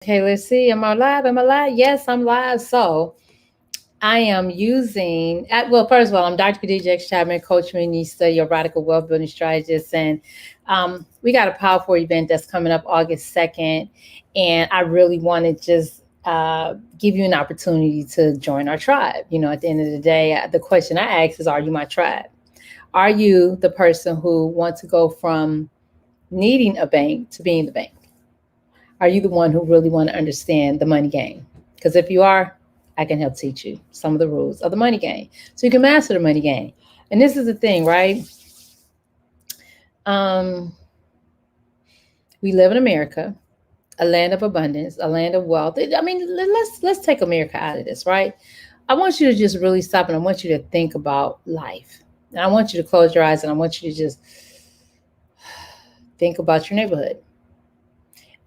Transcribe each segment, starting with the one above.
Okay, let's see. Am I live? Am I live? Yes, I'm live. So I am using, well, first of all, I'm Dr. Khadija X. Chapman, coach, minister, your radical wealth building strategist. And we got a powerful event that's coming up August 2nd. And I really want to just give you an opportunity to join our tribe. You know, at the end of the day, the question I ask is, are you my tribe? Are you the person who wants to go from needing a bank to being the bank? Are you the one who really want to understand the money game? Because if you are, I can help teach you some of the rules of the money game so you can master the money game. And this is the thing, right? Um, we live in America, a land of abundance, a land of wealth. I mean, let's take America out of this, right? I want you to just really stop and I want you to think about life. And I want you to close your eyes and I want you to just think about your neighborhood.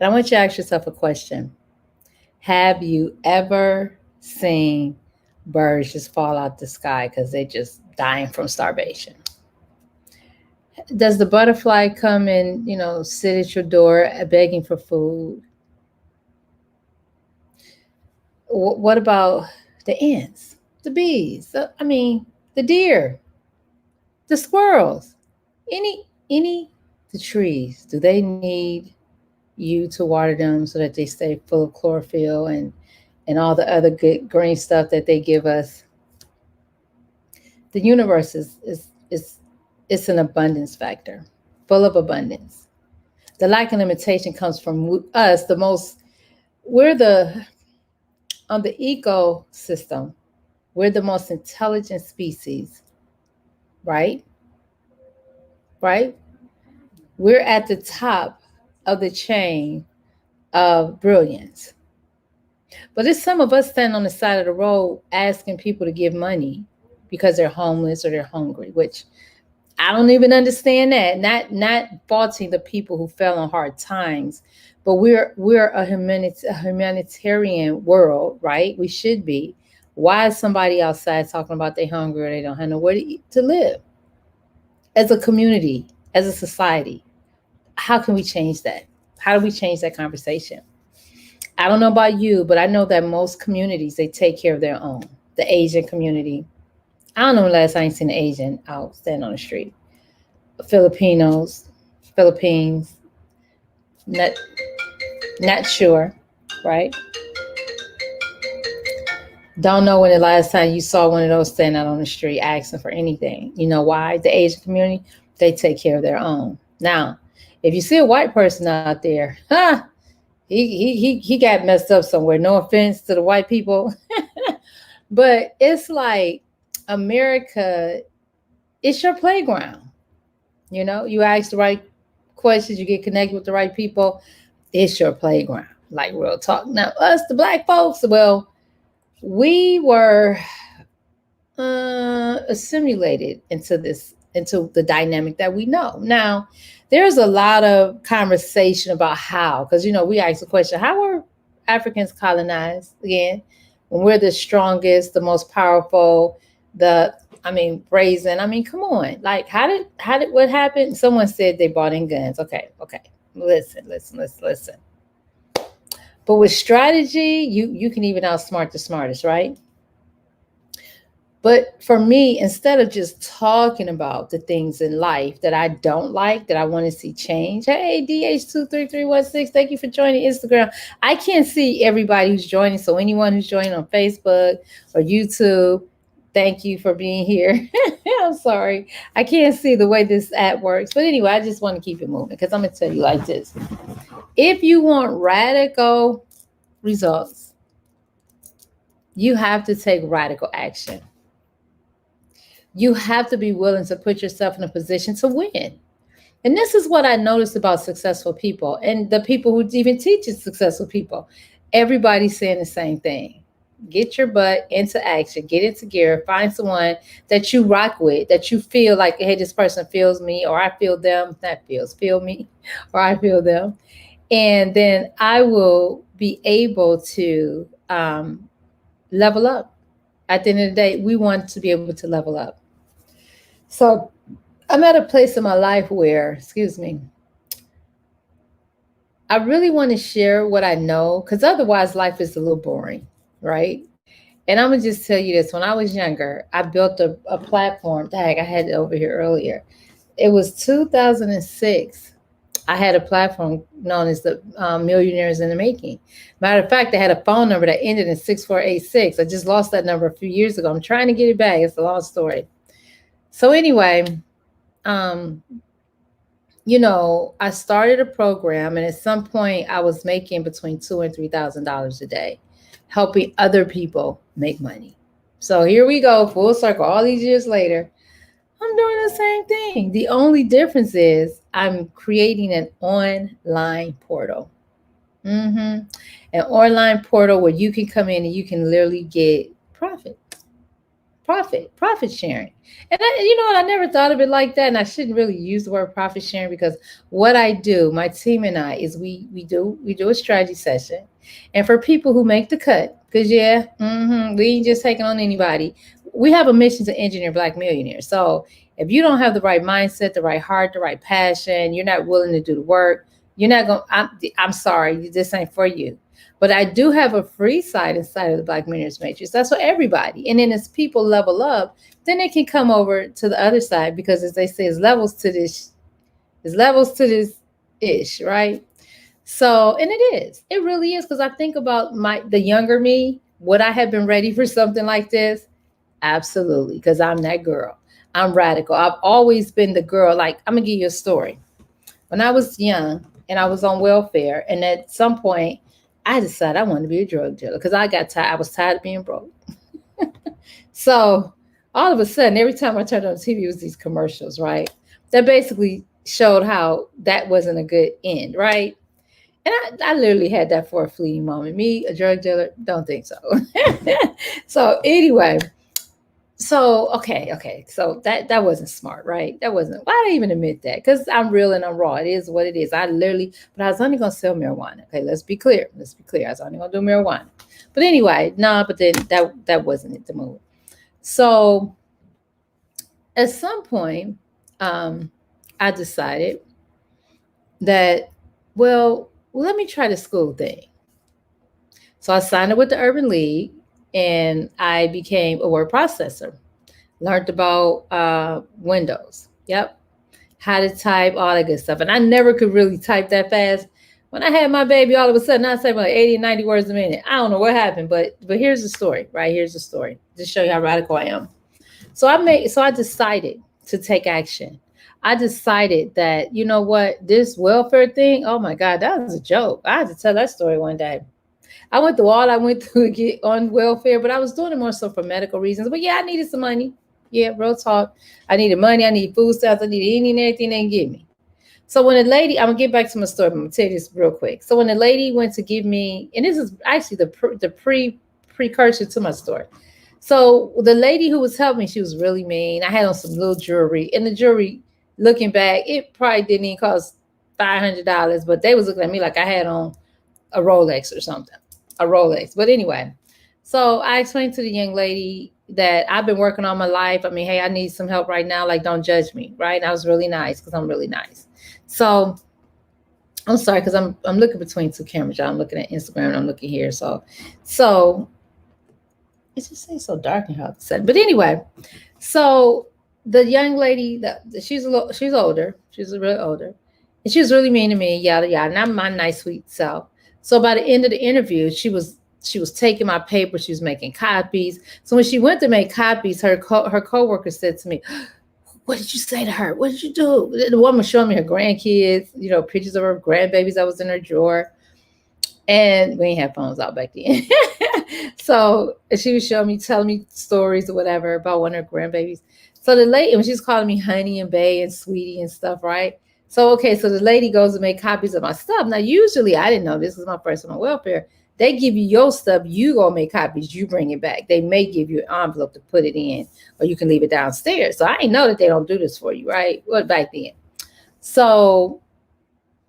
And I want you to ask yourself a question. Have you ever seen birds just fall out the sky because they just dying from starvation? Does the butterfly come and, sit at your door begging for food? What about the ants, the bees? The deer, the squirrels, any the trees. Do they need you to water them so that they stay full of chlorophyll and all the other good green stuff that they give us? The universe is it's an abundance factor, full of abundance. The lack of limitation comes from us. We're the on the ecosystem. We're the most intelligent species, right? Right? We're at the top of the chain of brilliance. But it's some of us standing on the side of the road asking people to give money because they're homeless or they're hungry, which I don't even understand that. Not faulting the people who fell on hard times, but we're a humanitarian world, right? We should be. Why is somebody outside talking about they hungry or they don't have nowhere to eat, to live? As a community, as a society, how can we change that? How do we change that conversation? I don't know about you, but I know that most communities they take care of their own. The Asian community. I don't know the last time I seen an Asian out standing on the street. Filipinos, Philippines, not not sure, right? Don't know when the last time you saw one of those standing out on the street asking for anything. You know why? The Asian community, they take care of their own. Now, if you see a white person out there, he got messed up somewhere. No offense to the white people, but it's like America, it's your playground. You ask the right questions, you get connected with the right people, it's your playground. Like real talk. Now, us, the black folks, well, we were assimilated into the dynamic that we know. Now, there's a lot of conversation about how, because we ask the question, how were Africans colonized again? When we're the strongest, the most powerful, brazen. Come on. Like how did what happened? Someone said they bought in guns. Okay. Listen. But with strategy, you can even outsmart the smartest, right? But for me, instead of just talking about the things in life that I don't like, that I want to see change, hey, DH23316, thank you for joining Instagram. I can't see everybody who's joining. So, anyone who's joining on Facebook or YouTube, thank you for being here. I'm sorry. I can't see the way this app works. But anyway, I just want to keep it moving because I'm going to tell you like this. If you want radical results, you have to take radical action. You have to be willing to put yourself in a position to win. And this is what I noticed about successful people and the people who even teach successful people. Everybody's saying the same thing. Get your butt into action, get into gear, find someone that you rock with, that you feel like, hey, this person feels me, or I feel them, feel me, or I feel them. And then I will be able to level up. At the end of the day, we want to be able to level up. So I'm at a place in my life where, excuse me, I really want to share what I know because otherwise life is a little boring, right? And I'm gonna just tell you this: when I was younger, I built a platform. Dang, I had it over here earlier. It was 2006. I had a platform known as the Millionaires in the Making. Matter of fact, I had a phone number that ended in 6486. I just lost that number a few years ago. I'm trying to get it back. It's a long story. So anyway, um, I started a program, and at some point, I was making between $2,000 and $3,000 a day, helping other people make money. So here we go, full circle. All these years later, I'm doing the same thing. The only difference is I'm creating an online portal. Mm-hmm. An online portal where you can come in and you can literally get profit sharing. And you know what? I never thought of it like that. And I shouldn't really use the word profit sharing because what I do, my team and I, is we do a strategy session. And for people who make the cut, because we ain't just taking on anybody. We have a mission to engineer Black millionaires. So if you don't have the right mindset, the right heart, the right passion, you're not willing to do the work, you're not going. I'm sorry, this ain't for you. But I do have a free side inside of the Black Millionaires Matrix. That's for everybody. And then as people level up, then they can come over to the other side because, as they say, there's levels to this ish, right? So, and it is. It really is because I think about the younger me. Would I have been ready for something like this? Absolutely, because I'm that girl. I'm radical. I've always been the girl. Like, I'm gonna give you a story. When I was young and I was on welfare, and at some point I decided I wanted to be a drug dealer because I got tired. I was tired of being broke. So all of a sudden, every time I turned on the TV, it was these commercials, right? That basically showed how that wasn't a good end, right? And I literally had that for a fleeting moment. Me, a drug dealer, don't think so. So anyway, so okay. So that wasn't smart, right? That wasn't. Why did I even admit that? Because I'm real and I'm raw. It is what it is. I literally, but I was only gonna sell marijuana. Okay, let's be clear. Let's be clear. I was only gonna do marijuana. But anyway, nah. But then that wasn't it. The move. So at some point, um, I decided that, well, let me try the school thing. So I signed up with the Urban League and I became a word processor. Learned about Windows. Yep. How to type, all that good stuff. And I never could really type that fast. When I had my baby, all of a sudden I say like 80 and 90 words a minute. I don't know what happened, but here's the story, right? Here's the story. Just show you how radical I am. So I decided to take action. I decided that, you know what, this welfare thing, oh my God, that was a joke. I had to tell that story one day. I went through all I went through to get on welfare, but I was doing it more so for medical reasons. But yeah, I needed some money. Yeah, real talk. I needed money. I needed food stamps. I needed any and everything they can give me. So when the lady, I'm gonna get back to my story. But I'm gonna tell you this real quick. So when the lady went to give me, and this is actually the precursor to my story. So the lady who was helping me, she was really mean. I had on some little jewelry, and the jewelry, looking back, it probably didn't even cost $500, but they was looking at me like I had on a Rolex or something, a Rolex. But anyway, so I explained to the young lady that I've been working all my life. I mean, hey, I need some help right now. Like, don't judge me, right? And I was really nice because I'm really nice. So I'm sorry because I'm looking between two cameras. I'm looking at Instagram and I'm looking here. So it just seems so dark in here all of a sudden. But anyway, so the young lady that she's older. She's really older. And she was really mean to me, yada yada. And I'm my nice, sweet self. So by the end of the interview, she was taking my paper, she was making copies. So when she went to make copies, her coworker said to me, "What did you say to her? What did you do?" The woman showed me her grandkids, pictures of her grandbabies that was in her drawer. And we ain't have phones out back then. So she was showing me, telling me stories or whatever about one of her grandbabies. So the lady, when she's calling me honey and bae and sweetie and stuff, right? So, okay, so the lady goes to make copies of my stuff. Now, usually, I didn't know this was my first on welfare. They give you your stuff, you go make copies, you bring it back. They may give you an envelope to put it in, or you can leave it downstairs. So I didn't know that they don't do this for you, right? Well, back then. So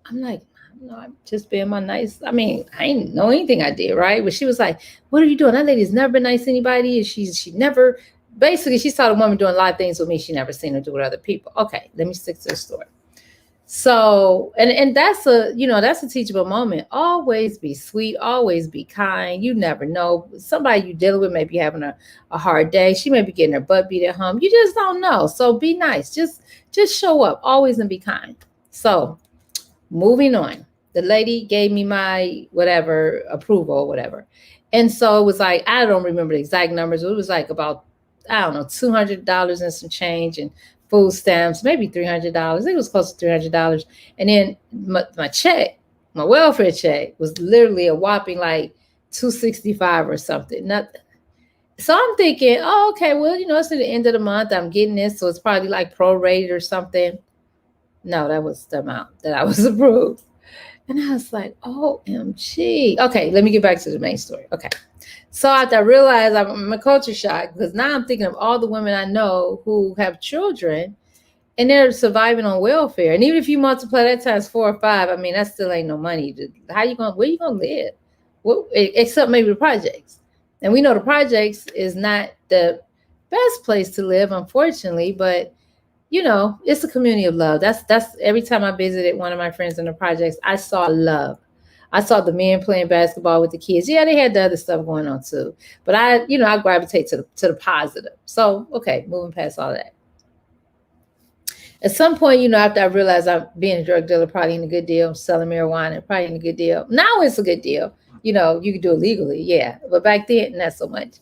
I'm like, no, I'm just being my nice. I mean, I didn't know anything I did, right? But she was like, "What are you doing? That lady's never been nice to anybody. And she never, basically, she saw the woman doing a lot of things with me she never seen her do with other people." Okay, let me stick to the story. So, and that's a, that's a teachable moment. Always be sweet, always be kind. You never know. Somebody you dealing with may be having a hard day. She may be getting her butt beat at home. You just don't know. So be nice. Just show up always and be kind. So moving on. The lady gave me my whatever approval or whatever. And so it was like, I don't remember the exact numbers. It was like about, I don't know, $200 and some change and food stamps, maybe $300. I think it was close to $300. And then my check, my welfare check was literally a whopping like 265 or something. Nothing. So I'm thinking, oh, okay, well, it's at the end of the month. I'm getting this. So it's probably like prorated or something. No, that was the amount that I was approved. And I was like, OMG. Okay, let me get back to the main story. Okay. So after I realized I'm a culture shock, because now I'm thinking of all the women I know who have children and they're surviving on welfare. And even if you multiply that times 4 or 5, I mean, that still ain't no money. Where you gonna live? Well, except maybe the projects. And we know the projects is not the best place to live, unfortunately, but it's a community of love. That's every time I visited one of my friends in the projects, I saw love. I saw the men playing basketball with the kids. Yeah, they had the other stuff going on too. But I gravitate to the positive. So, okay, moving past all that. At some point, after I realized I'm being a drug dealer, probably in a good deal, selling marijuana, probably in a good deal. Now it's a good deal. You can do it legally, yeah. But back then, not so much.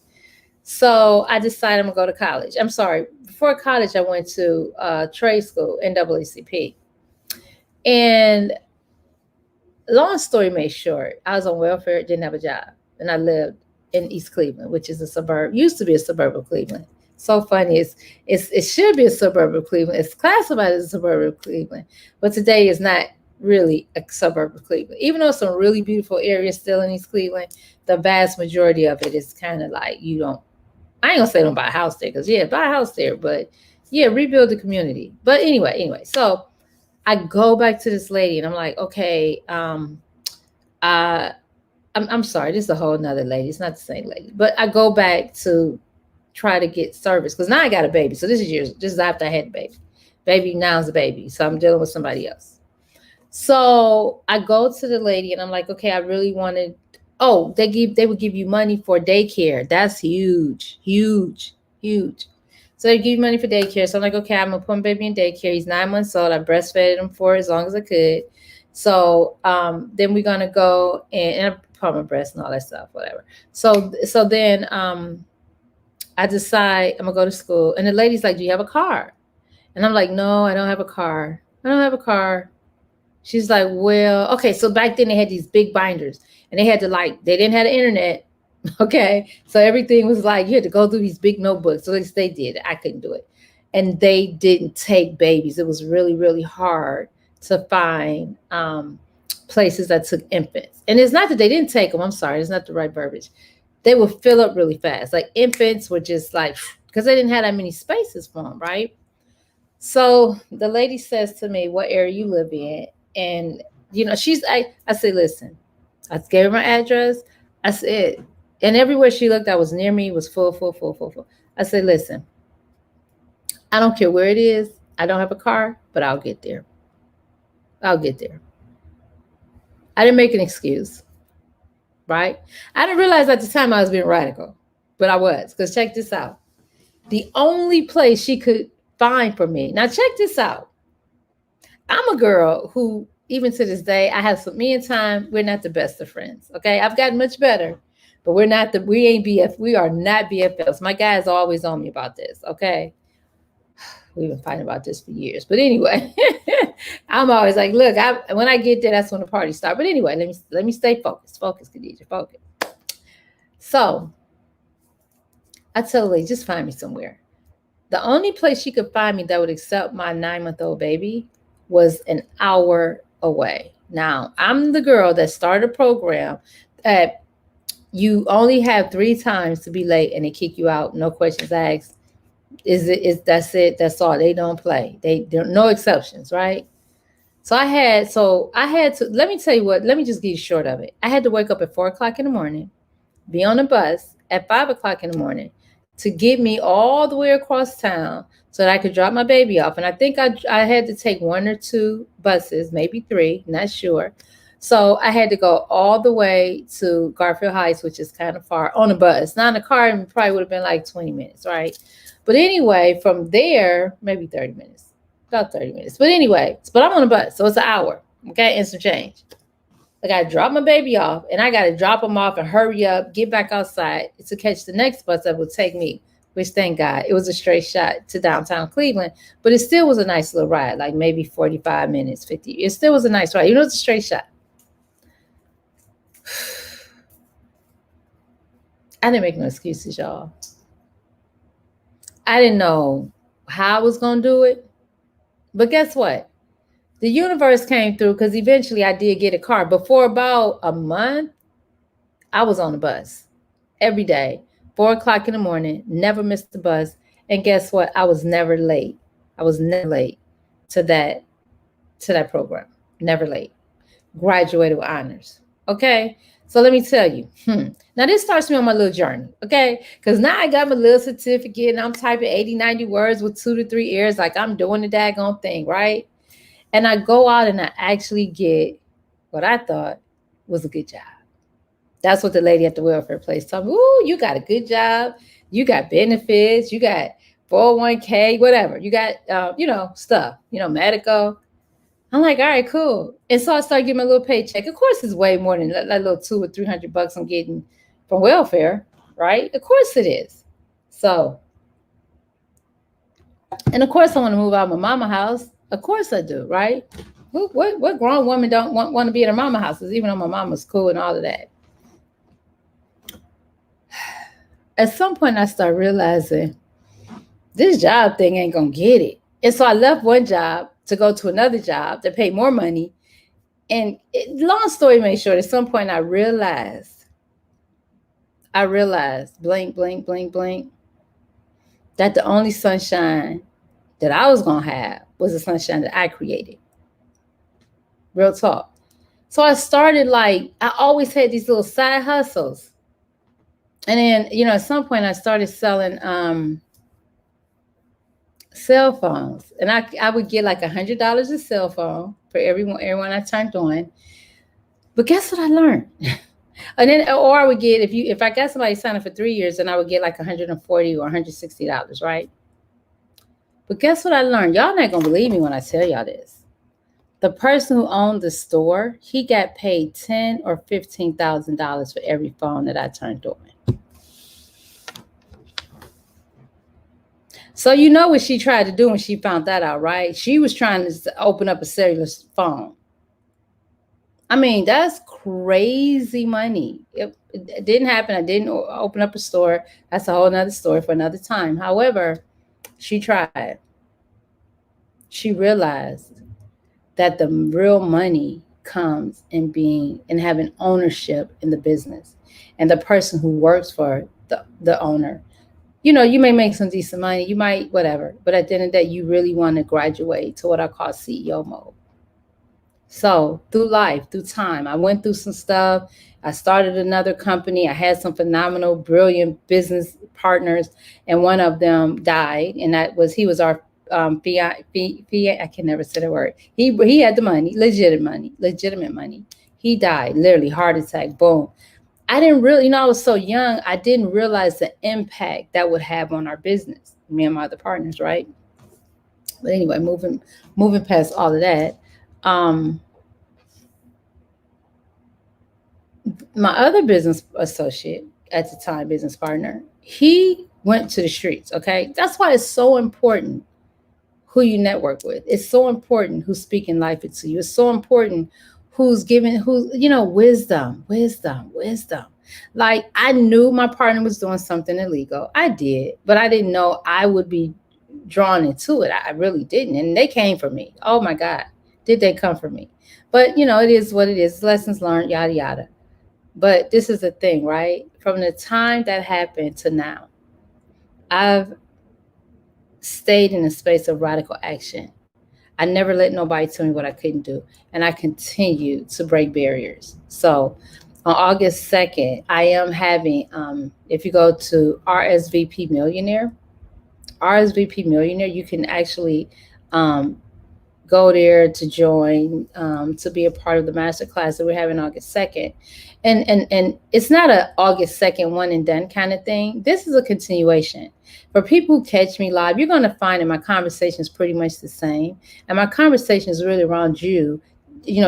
So I decided I'm going to go to college. I'm sorry. Before college, I went to trade school, NAACP. And long story made short, I was on welfare, didn't have a job. And I lived in East Cleveland, which is used to be a suburb of Cleveland. So funny. It should be a suburb of Cleveland. It's classified as a suburb of Cleveland. But today is not really a suburb of Cleveland. Even though some really beautiful areas still in East Cleveland, the vast majority of it is kind of like I ain't gonna say don't buy a house there, because buy a house there, but rebuild the community. But anyway, so I go back to this lady and I'm like, okay, I'm sorry, this is a whole nother lady. It's not the same lady. But I go back to try to get service because now I got a baby. So this is after I had the baby. Baby now is a baby. So I'm dealing with somebody else. So I go to the lady and I'm like, okay, I really wanted. Oh, they would give you money for daycare. That's huge. So they give you money for daycare. So I'm like, okay, I'm gonna put my baby in daycare. He's 9 months old. I breastfed him for as long as I could. So then we're gonna go and I pump my breast and all that stuff, whatever. So then I decide I'm gonna go to school, and the lady's like, "Do you have a car?" And I'm like, "No, I don't have a car. I don't have a car." She's like, "Well, okay." So back then they had these big binders, and they had to they didn't have the internet. Okay. So everything was like, you had to go through these big notebooks. So at least they did. I couldn't do it. And they didn't take babies. It was really, really hard to find places that took infants. And it's not that they didn't take them. I'm sorry. It's not the right verbiage. They would fill up really fast. Like infants were just like, because they didn't have that many spaces for them, right? So the lady says to me, what area you live in? And, I said, listen, I gave her my address. I said, and everywhere she looked that was near me was full. I said, listen, I don't care where it is. I don't have a car, but I'll get there. I didn't make an excuse, right? I didn't realize at the time I was being radical, but I was, because check this out. The only place she could find for me. Now check this out. I'm a girl who, even to this day, I have me and Time, we're not the best of friends. Okay. I've gotten much better, but we ain't BF. We are not BFFs. My guy's always on me about this. Okay. We've been fighting about this for years, but anyway, I'm always like, look, when I get there, that's when the party starts. But anyway, let me stay focused. Focus, Khadija, focus. So I tell her, just find me somewhere. The only place she could find me that would accept my 9-month-old baby was an hour away. Now, I'm the girl that started a program that you only have 3 times to be late and they kick you out, no questions asked. That's it. That's all. They don't play. There are no exceptions, right? So I had to, let me tell you what, let me just give you short of it. I had to wake up at 4 o'clock in the morning, be on the bus at 5 o'clock in the morning to get me all the way across town so that I could drop my baby off. And I think I had to take 1 or 2 buses, maybe 3, not sure. So I had to go all the way to Garfield Heights, which is kind of far, on a bus. Not in a car, it probably would have been like 20 minutes, right? But anyway, from there, maybe 30 minutes, about 30 minutes. But anyway, but I'm on a bus, so it's an hour, okay, and some change. I got to drop my baby off, and I got to drop him off and hurry up, get back outside to catch the next bus that would take me, which thank God, it was a straight shot to downtown Cleveland, but it still was a nice little ride, like maybe 45 minutes, 50. It still was a nice ride. You know, it was a straight shot. I didn't make no excuses, y'all. I didn't know how I was going to do it. But guess what? The universe came through because eventually I did get a car. But for about a month, I was on the bus every day, 4 o'clock in the morning, never missed the bus. And guess what? I was never late. I was never late to that program. Never late. Graduated with honors. Okay. So let me tell you. Now this starts me on my little journey. Okay. Because now I got my little certificate and I'm typing 80, 90 words with 2 to 3 ears, like I'm doing the daggone thing, right? And I go out and I actually get what I thought was a good job. That's what the lady at the welfare place told me. Ooh, you got a good job. You got benefits. You got 401k, whatever. You got, stuff, medical. I'm like, all right, cool. And so I started getting my little paycheck. Of course, it's way more than that little $200 or $300 I'm getting from welfare, right? Of course it is. So, and of course I want to move out of my mama house. Of course I do, right? What grown woman don't want to be in her mama houses, even though my mama's cool and all of that? At some point, I start realizing this job thing ain't going to get it. And so I left one job to go to another job that paid more money. And long story made short, at some point I realized, blink, blink, blink, blink, that the only sunshine that I was going to have was the sunshine that I created. Real talk. So I started I always had these little side hustles. And then, at some point I started selling cell phones. And I would get like $100 a cell phone for everyone I turned on. But guess what I learned? And then, or I would get, if I got somebody signed up for 3 years, then I would get like $140 or $160, right? But guess what I learned? Y'all not gonna believe me when I tell y'all this. The person who owned the store, he got paid $10,000 or $15,000 for every phone that I turned on. So you know what she tried to do when she found that out, right? She was trying to open up a cellular phone. I mean, that's crazy money. It didn't happen. I didn't open up a store. That's a whole nother story for another time. However, she tried. She realized that the real money comes in having ownership in the business, and the person who works for the owner. You may make some decent money, you might whatever, but at the end of the day, you really want to graduate to what I call CEO mode. So through life, through time, I went through some stuff. I started another company. I had some phenomenal, brilliant business partners, and one of them died, and he was our I can never say the word. He had the money, legitimate money. He died, literally heart attack, boom. I didn't really, I was so young, I didn't realize the impact that would have on our business, me and my other partners, right? But anyway, moving past all of that, my other business associate at the time, business partner, he went to the streets, okay? That's why it's so important who you network with. It's so important who's speaking life into you. It's so important who's giving, wisdom. Like, I knew my partner was doing something illegal. I did, but I didn't know I would be drawn into it. I really didn't. And they came for me. Oh my God, did they come for me? But it is what it is. Lessons learned, yada, yada. But this is the thing, right? From the time that happened to now, I've stayed in a space of radical action. I never let nobody tell me what I couldn't do. And I continue to break barriers. So On August 2nd, I am having, if you go to RSVP Millionaire, you can actually um, go there to join, to be a part of the master class that we're having August 2nd. And it's not a August 2nd one and done kind of thing. This is a continuation. For people who catch me live, you're going to find that my conversation is pretty much the same. And my conversation is really around you,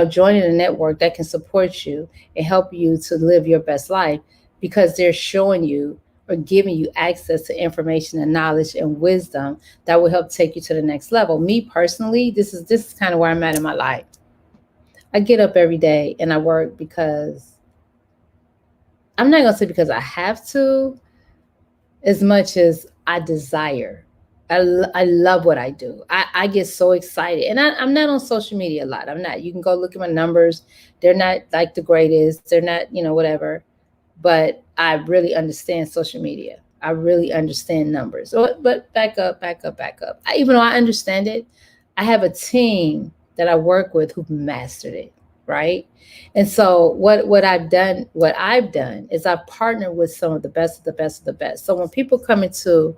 joining a network that can support you and help you to live your best life, because they're showing you or giving you access to information and knowledge and wisdom that will help take you to the next level. Me personally, this is kind of where I'm at in my life. I get up every day and I work because, I'm not gonna say because I have to, as much as I desire. I love what I do. I get so excited. And I'm not on social media a lot. I'm not. You can go look at my numbers. They're not like the greatest. They're not, whatever. But I really understand social media. I really understand numbers. But back up, back up, back up. Even though I understand it, I have a team that I work with who've mastered it, right? And so what I've done is I've partnered with some of the best of the best of the best. So when people come into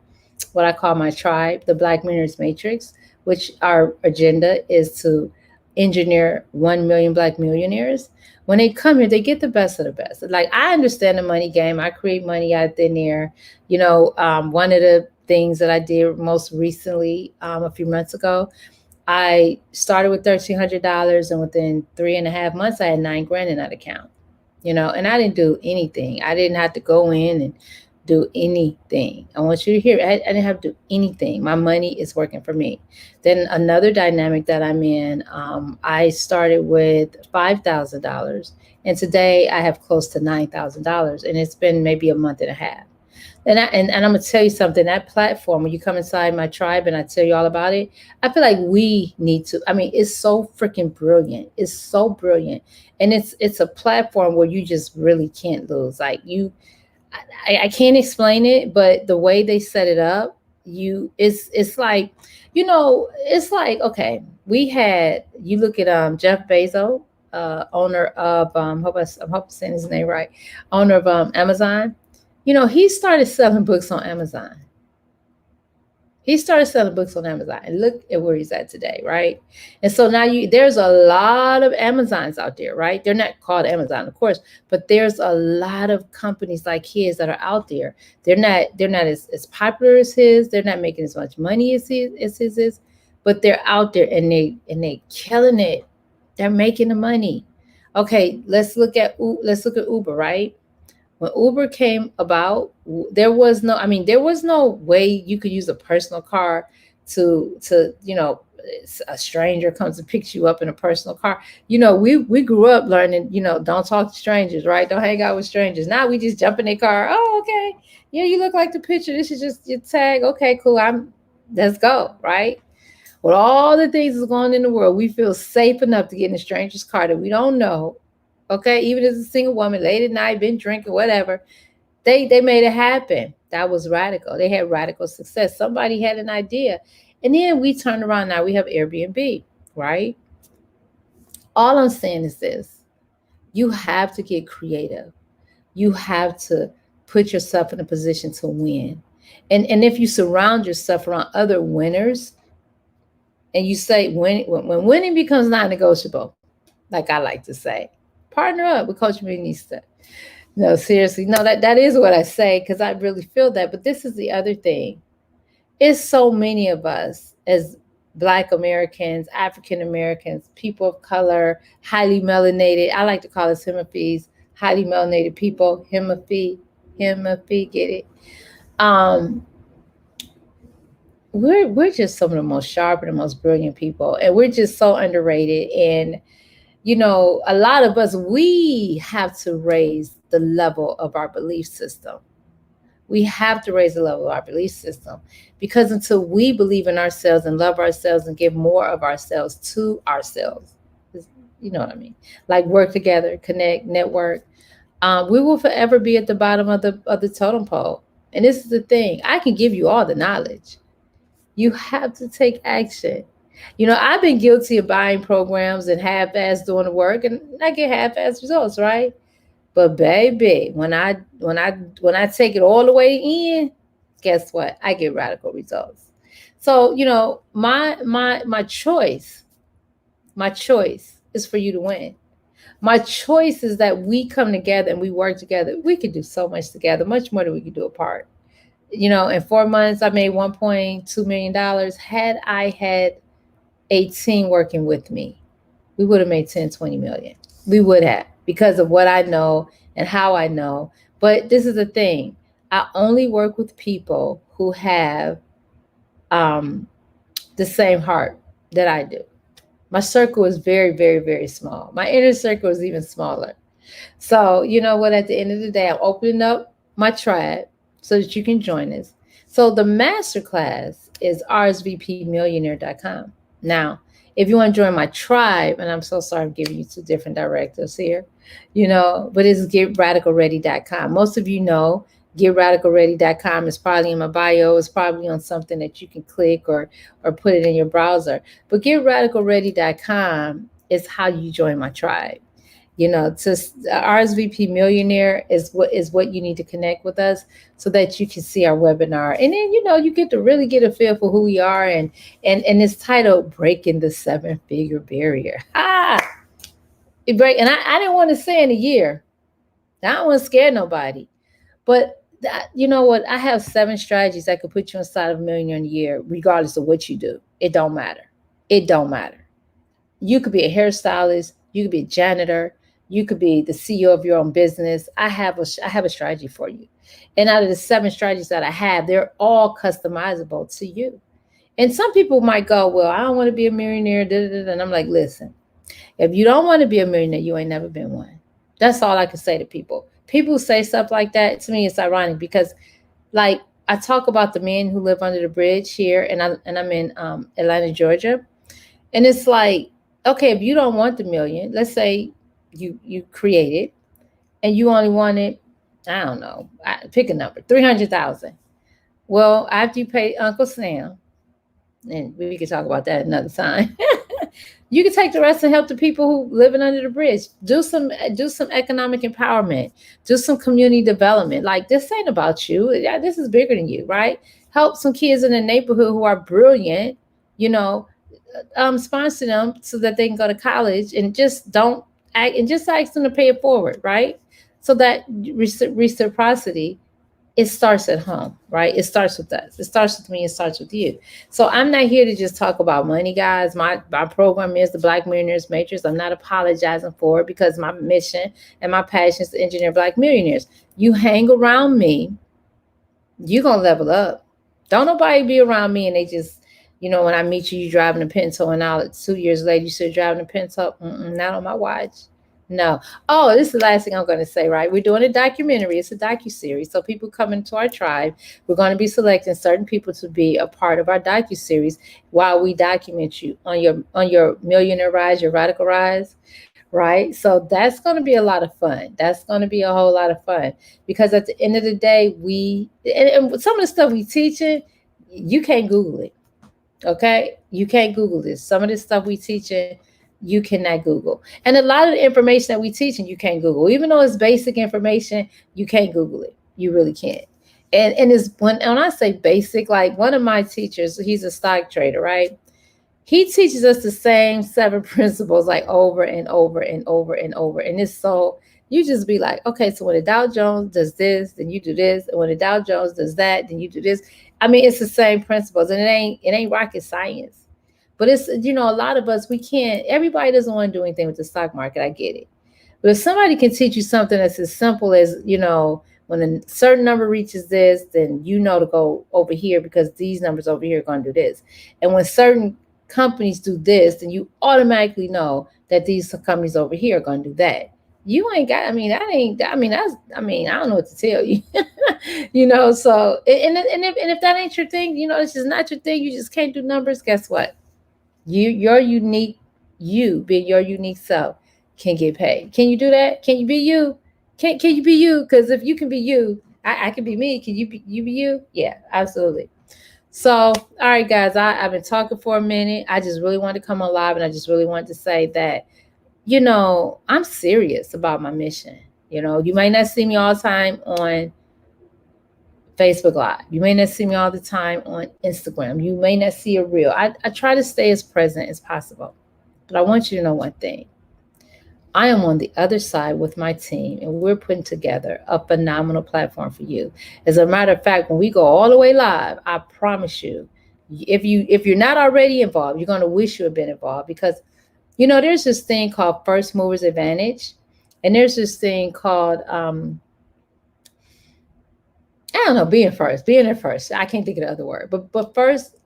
what I call my tribe, the Black Millionaires Matrix, which our agenda is to engineer 1 million Black millionaires. When they come here, they get the best of the best. Like, I understand the money game. I create money out thin air. One of the things that I did most recently, a few months ago, I started with $1,300, and within 3.5 months, I had 9 grand in that account. And I didn't do anything. I didn't have to go in and do anything. I want you to hear, I didn't have to do anything. My money is working for me. Then another dynamic that I'm in, I started with $5,000, and today I have close to $9,000, and it's been maybe a month and a half. And I'm gonna tell you something. That platform, when you come inside my tribe and I tell you all about it, I feel like we need to. I mean, it's so freaking brilliant. It's so brilliant, and it's a platform where you just really can't lose. Like, I can't explain it, but the way they set it up, it's like, it's like, okay, we had, you look at Jeff Bezos, owner of, I hope I'm saying his name right, owner of Amazon. He started selling books on Amazon. He started selling books on Amazon, and look at where he's at today, right? And so now there's a lot of Amazons out there, right? They're not called Amazon, of course, but there's a lot of companies like his that are out there. They're not as popular as his. They're not making as much money as his is, but they're out there, and they killing it. They're making the money. Okay, let's look at Uber, right? When Uber came about, there was no way you could use a personal car to a stranger comes and picks you up in a personal car. We grew up learning, don't talk to strangers, right? Don't hang out with strangers. Now we just jump in their car. Oh, okay. Yeah, you look like the picture. This is just your tag. Okay, cool. Let's go, right? With all the things that's going on in the world, we feel safe enough to get in a stranger's car that we don't know. Okay, even as a single woman, late at night, been drinking, whatever, they made it happen. That was radical. They had radical success. Somebody had an idea, and then we turned around. Now we have Airbnb, right? All I'm saying is this: you have to get creative. You have to put yourself in a position to win, and if you surround yourself around other winners, and you say when winning becomes non-negotiable, like I like to say, partner up with Coach Minista. No, seriously. No, that is what I say, because I really feel that. But this is the other thing. It's so many of us as Black Americans, African Americans, people of color, highly melanated. I like to call us hemophies, highly melanated people. Hemophi, get it? Um, we're just some of the most sharp and the most brilliant people, and we're just so underrated. And a lot of us, we have to raise the level of our belief system. We have to raise the level of our belief system, because until we believe in ourselves and love ourselves and give more of ourselves to ourselves, you know what I mean? Like, work together, connect, network. We will forever be at the bottom of the totem pole. And this is the thing: I can give you all the knowledge. You have to take action. I've been guilty of buying programs and half-ass doing the work, and I get half-ass results, right? But baby, when I take it all the way in, guess what? I get radical results. So, my choice is for you to win. My choice is that we come together and we work together. We could do so much together, much more than we could do apart. In 4 months, I made $1.2 million. Had I had a team working with me, we would have made 10, 20 million. We would have, because of what I know and how I know. But this is the thing. I only work with people who have um, the same heart that I do. My circle is very, very, very small. My inner circle is even smaller. So, you know what? At the end of the day, I'm opening up my tribe so that you can join us. So, the masterclass is rsvpmillionaire.com. Now, if you want to join my tribe, and I'm so sorry I'm giving you two different directives here, but it's getradicalready.com. Most of you know getradicalready.com is probably in my bio. It's probably on something that you can click or put it in your browser. But getradicalready.com is how you join my tribe. To RSVP Millionaire is what you need to connect with us so that you can see our webinar, and then you get to really get a feel for who we are, and it's titled "Breaking the Seven Figure Barrier." And I didn't want to say in a year. I don't want to scare nobody, but you know what? I have 7 strategies that could put you inside of a million in a year, regardless of what you do. It don't matter. It don't matter. You could be a hairstylist. You could be a janitor. You could be the CEO of your own business. I have a strategy for you. And out of the 7 strategies that I have, they're all customizable to you. And some people might go, well, I don't want to be a millionaire. And I'm like, listen, if you don't want to be a millionaire, you ain't never been one. That's all I can say to people. People who say stuff like that, to me, it's ironic because, like, I talk about the men who live under the bridge here, and I'm in Atlanta, Georgia. And it's like, okay, if you don't want the million, let's say you create it and you only wanted, I don't know, pick a number, 300,000. Well, after you pay Uncle Sam, and we could talk about that another time. You can take the rest and help the people who living under the bridge. Do some economic empowerment. Do some community development. Like, this ain't about you. Yeah, this is bigger than you, right? Help some kids in the neighborhood who are brilliant. You know, sponsor them so that they can go to college, and just don't act, and just ask them to pay it forward, right? So that reciprocity, it starts at home, right? It starts with us. It starts with me. It starts with you. So I'm not here to just talk about money, guys. My program is the Black Millionaires Matrix. I'm not apologizing for it, because my mission and my passion is to engineer Black millionaires. You hang around me, you're going to level up. Don't nobody be around me and they just, when I meet you, you driving a Pinto, and now 2 years later, you still driving a Pinto. Not on my watch. No. Oh, this is the last thing I'm going to say, right? We're doing a documentary. It's a docu-series. So people come into our tribe, we're going to be selecting certain people to be a part of our docu-series while we document you on your millionaire rise, your radical rise, right? So that's going to be a lot of fun. That's going to be a whole lot of fun, because at the end of the day, and some of the stuff we teaching, you can't Google it. Okay, you can't Google this. Some of this stuff we teaching, you cannot Google, and a lot of the information that we teaching, you can't Google. Even though it's basic information, you can't Google it. You really can't. And it's when I say basic, like, one of my teachers, he's a stock trader, right? He teaches us the same 7 principles, like, over and over and over and over, and it's so. You just be like, okay, so when the Dow Jones does this, then you do this, and when the Dow Jones does that, then you do this. I mean, it's the same principles, and it ain't rocket science. But it's, a lot of us, we can't. Everybody doesn't want to do anything with the stock market. I get it. But if somebody can teach you something that's as simple as, when a certain number reaches this, then to go over here, because these numbers over here are going to do this. And when certain companies do this, then you automatically know that these companies over here are going to do that. You ain't got. I mean, that ain't. I mean, that's. I mean, I don't know what to tell you. So, and if that ain't your thing, it's just not your thing. You just can't do numbers. Guess what? Your unique, you being your unique self, can get paid. Can you do that? Can you be you? Can you be you? Because if you can be you, I can be me. Can you be you? Yeah, absolutely. So, all right, guys, I've been talking for a minute. I just really wanted to come on live, and I just really wanted to say that, I'm serious about my mission. You know, you might not see me all the time on Facebook Live. You may not see me all the time on Instagram. You may not see a reel. I try to stay as present as possible. But I want you to know one thing. I am on the other side with my team, and we're putting together a phenomenal platform for you. As a matter of fact, when we go all the way live, I promise you, if you're not already involved, you're going to wish you had been involved because there's this thing called first movers advantage, and there's this thing called I don't know, being in first. I can't think of the other word, but first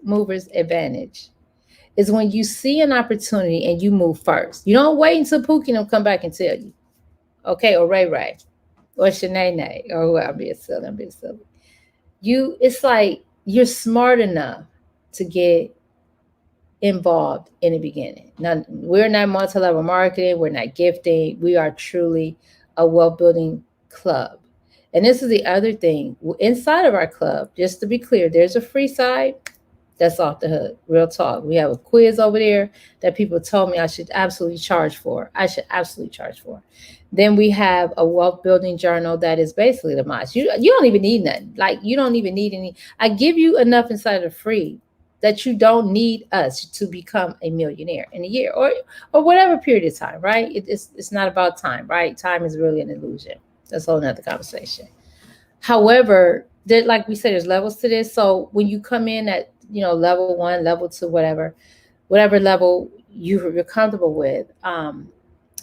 movers advantage is when you see an opportunity and you move first. You don't wait until Pookie will come back and tell you, okay, or Ray Ray, or Shanae, or who I'm being silly. It's like you're smart enough to get involved in the beginning. Now, we're not multi-level marketing, we're not gifting, we are truly a wealth building club. And this is the other thing. Inside of our club, just to be clear, there's a free side that's off the hook. Real talk. We have a quiz over there that people told me I should absolutely charge for. Then we have a wealth building journal that is basically the most. You don't even need nothing. Like, you don't even need any. I give you enough inside of free that you don't need us to become a millionaire in a year or whatever period of time, right? It's not about time, right? Time is really an illusion. That's a whole nother conversation. However, like we said, there's levels to this. So when you come in at level 1, level 2, whatever level you're comfortable with,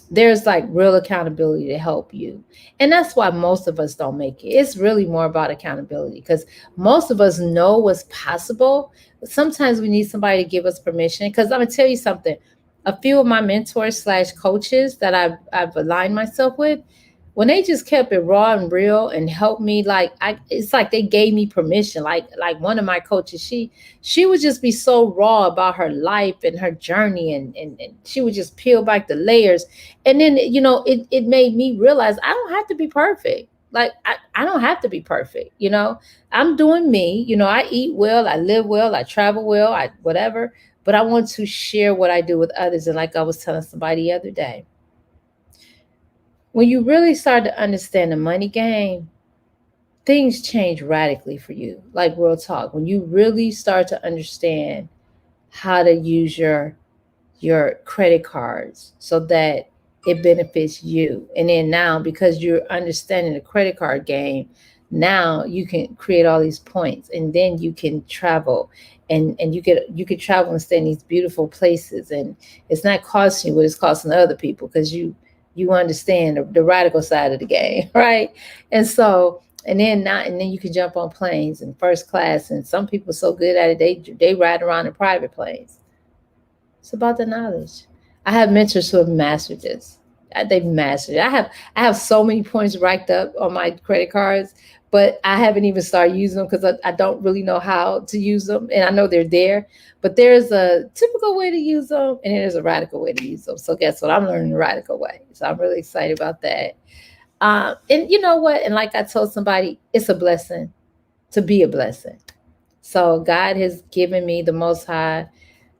there's like real accountability to help you. And that's why most of us don't make it. It's really more about accountability because most of us know what's possible, but sometimes we need somebody to give us permission. Because I'm gonna tell you something. A few of my mentors / coaches that I've aligned myself with, when they just kept it raw and real and helped me, it's like they gave me permission. Like one of my coaches, she would just be so raw about her life and her journey, and she would just peel back the layers. And then, it made me realize I don't have to be perfect. Like, I don't have to be perfect. I'm doing me. I eat well, I live well, I travel well, I whatever. But I want to share what I do with others. And like I was telling somebody the other day, when you really start to understand the money game, things change radically for you. Like, real talk. When you really start to understand how to use your credit cards so that it benefits you. And then now, because you're understanding the credit card game, now you can create all these points, and then you can travel, and you could travel and stay in these beautiful places, and it's not costing you what it's costing other people because you understand the radical side of the game, right? And so, and then you can jump on planes in first class, and some people are so good at it they ride around in private planes. It's about the knowledge. I have mentors who have mastered this. They've mastered it. I have so many points racked up on my credit cards, but I haven't even started using them because I don't really know how to use them, and I know they're there. But there's a typical way to use them, and there's a radical way to use them. So guess what? I'm learning the radical way. So I'm really excited about that. And you know what? And like I told somebody, it's a blessing to be a blessing. So God has given me, the Most High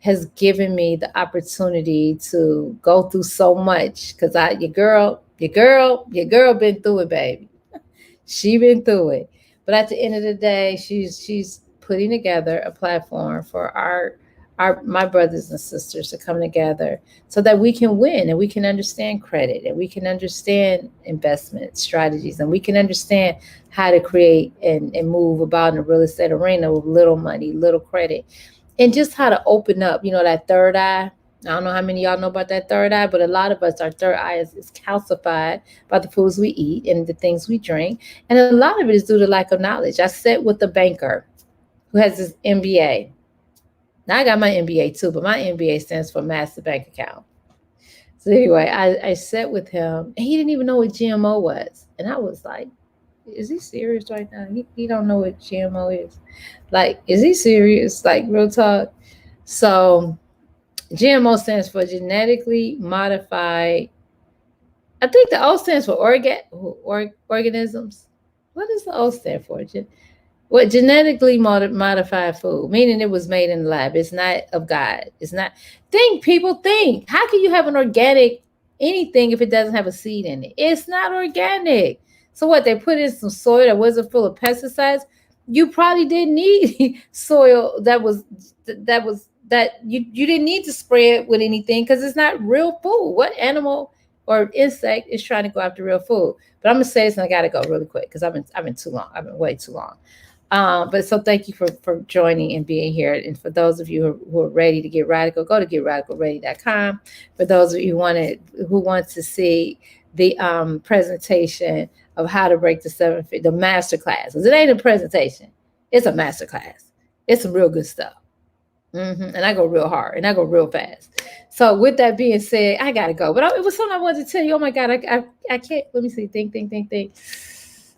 has given me the opportunity to go through so much because your girl been through it, baby. She been through it. But at the end of the day, she's putting together a platform for my brothers and sisters to come together so that we can win and we can understand credit and we can understand investment strategies and we can understand how to create and move about in the real estate arena with little money, little credit, and just how to open up, that third eye. I don't know how many of y'all know about that third eye, but a lot of us, our third eye is calcified by the foods we eat and the things we drink. And a lot of it is due to lack of knowledge. I sat with a banker who has this MBA. Now I got my MBA too, but my MBA stands for Master Bank Account. So anyway, I sat with him and he didn't even know what GMO was. And I was like, is he serious right now? He don't know what GMO is. Like, is he serious? Like, real talk. So GMO stands for genetically modified. I think the O stands for organisms. What does the O stand for? What genetically modified food, meaning it was made in the lab. It's not of God. It's not. Think, people, think. How can you have an organic anything if it doesn't have a seed in it. It's not organic. So what, they put in some soil that wasn't full of pesticides? You probably didn't need soil that you didn't need to spray it with anything because it's not real food. What animal or insect is trying to go after real food? But I'm gonna say this and I gotta go really quick because I've been too long. I've been way too long. But so thank you for joining and being here. And for those of you who are ready to get radical, go to getradicalready.com. For those of you who want to see the presentation of how to break the master class, because it ain't a presentation, it's a master class. It's some real good stuff. And I go real hard and I go real fast. So with that being said, I gotta go. But it was something I wanted to tell you. Oh my God, I can't. Let me see. Think.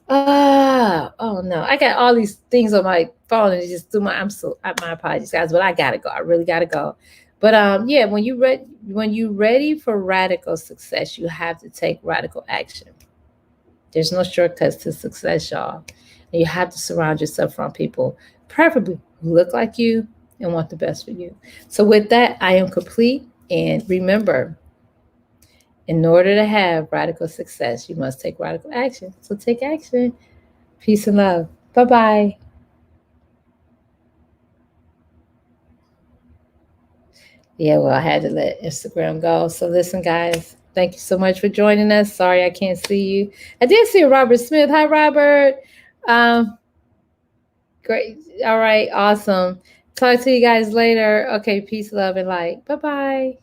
Oh no, I got all these things on my phone and it just threw my apologies, guys, but I gotta go. I really gotta go. But yeah, when you ready for radical success, you have to take radical action. There's no shortcuts to success, y'all. And you have to surround yourself from people, preferably who look like you and want the best for you. So with that, I am complete. And remember, in order to have radical success, you must take radical action. So take action. Peace and love. Bye-bye. Yeah, well, I had to let Instagram go. So listen, guys, thank you so much for joining us. Sorry I can't see you. I did see Robert Smith. Hi, Robert. Um, Great. All right, awesome. Talk to you guys later. Okay, peace, love, and light. Bye-bye.